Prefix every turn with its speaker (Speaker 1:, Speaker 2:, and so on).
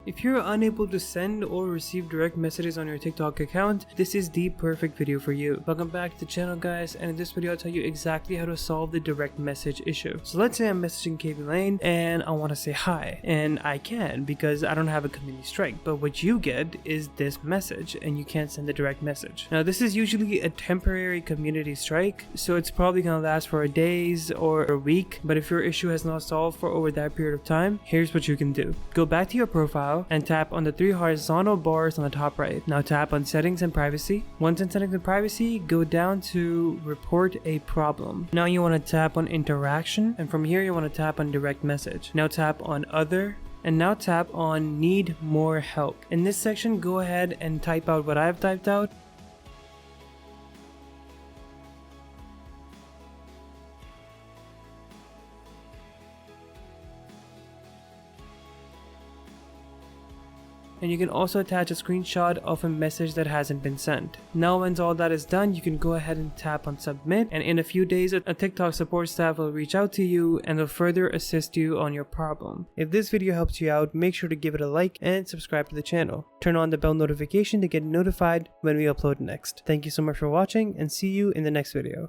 Speaker 1: If you're unable to send or receive direct messages on your TikTok account, this is the perfect video for you. Welcome back to the channel, guys, and in this video I'll tell you exactly how to solve the direct message issue. So let's say I'm messaging KB Lane and I want to say hi, and I can because I don't have a community strike, but what you get is this message and you can't send a direct message. Now this is usually a temporary community strike, so it's probably gonna last for days or a week, but if your issue has not solved for over that period of time, here's what you can do. Go back to your profile and tap on the 3 horizontal bars on the top right. Now tap on settings and privacy. Once in settings and privacy, go down to report a problem. Now you want to tap on interaction, and from here you want to tap on direct message. Now tap on other, and now tap on need more help. In this section, go ahead and type out what I've typed out. And you can also attach a screenshot of a message that hasn't been sent. Now once all that is done, you can go ahead and tap on submit, and in a few days a TikTok support staff will reach out to you and will further assist you on your problem. If this video helps you out, make sure to give it a like and subscribe to the channel. Turn on the bell notification to get notified when we upload next. Thank you so much for watching, and see you in the next video.